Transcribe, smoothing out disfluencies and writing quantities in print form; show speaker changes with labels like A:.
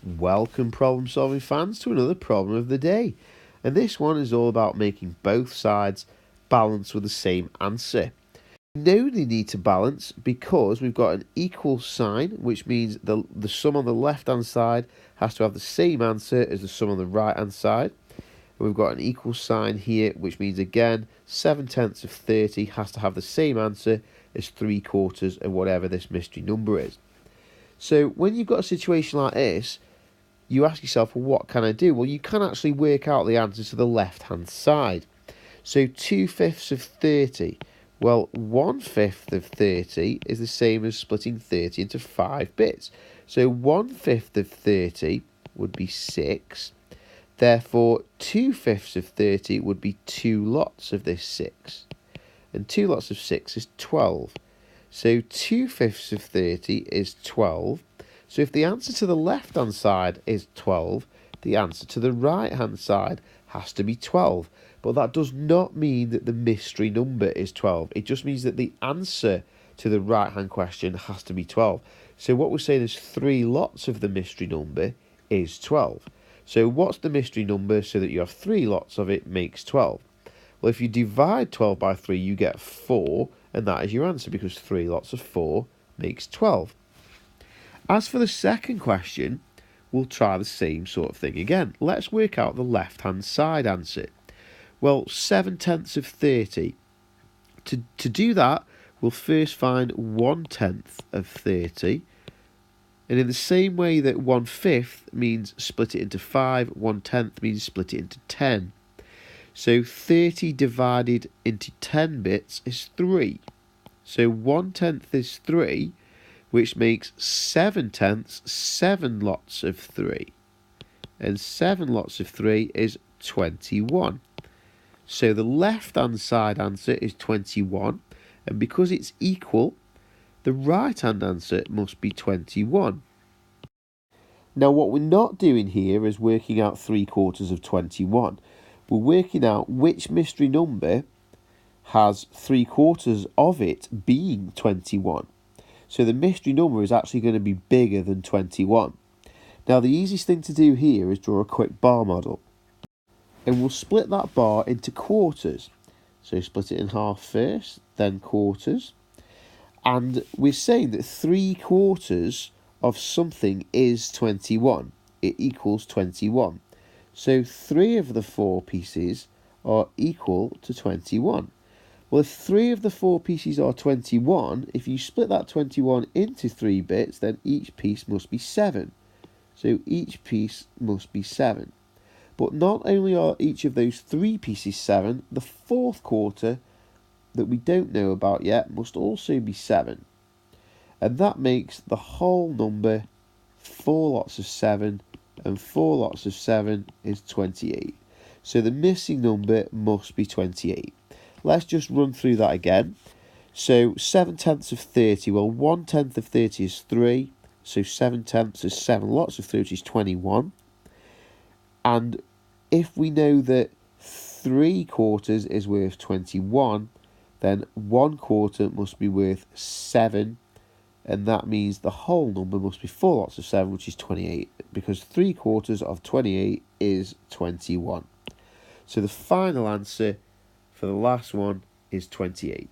A: Welcome problem solving fans to another problem of the day, and this one is all about making both sides balance with the same answer. We know they need to balance because we've got an equal sign, which means the sum on the left hand side has to have the same answer as the sum on the right hand side. And we've got an equal sign here, which means again 7/10 of 30 has to have the same answer as 3/4 of whatever this mystery number is. So when you've got a situation like this, you ask yourself, well, what can I do? Well, you can actually work out the answer to the left-hand side. So 2/5 of 30. Well, 1/5 of 30 is the same as splitting 30 into 5 bits. So 1/5 of 30 would be 6. Therefore, 2/5 of 30 would be 2 lots of this 6. And 2 lots of 6 is 12. So 2/5 of 30 is 12. So if the answer to the left-hand side is 12, the answer to the right-hand side has to be 12. But that does not mean that the mystery number is 12. It just means that the answer to the right-hand question has to be 12. So what we're saying is 3 lots of the mystery number is 12. So what's the mystery number so that you have 3 lots of it makes 12? Well, if you divide 12 by 3, you get 4, and that is your answer because 3 lots of 4 makes 12. As for the second question, we'll try the same sort of thing again. Let's work out the left-hand side answer. Well, 7/10 of 30. To do that, we'll first find 1/10 of 30. And in the same way that 1/5 means split it into 5, 1/10 means split it into 10. So 30 divided into 10 bits is 3. So 1/10 is 3, which makes 7/10, 7 lots of 3. And 7 lots of 3 is 21. So the left-hand side answer is 21. And because it's equal, the right-hand answer must be 21. Now what we're not doing here is working out 3/4 of 21. We're working out which mystery number has 3/4 of it being 21. So the mystery number is actually going to be bigger than 21. Now the easiest thing to do here is draw a quick bar model. And we'll split that bar into quarters. So split it in half first, then quarters. And we're saying that 3/4 of something is 21. It equals 21. So 3 of the 4 pieces are equal to 21. Well, if 3 of the 4 pieces are 21, if you split that 21 into 3 bits, then each piece must be 7. So each piece must be 7. But not only are each of those 3 pieces 7, the 4th quarter that we don't know about yet must also be 7. And that makes the whole number 4 lots of 7, and 4 lots of 7 is 28. So the missing number must be 28. Let's just run through that again. So 7/10 of 30, well 1/10 of 30 is 3, so 7/10 is 7 lots of 3, which is 21. And if we know that 3/4 is worth 21, then 1/4 must be worth 7, and that means the whole number must be 4 lots of 7, which is 28, because 3/4 of 28 is 21. So the final answer for the last one is 28.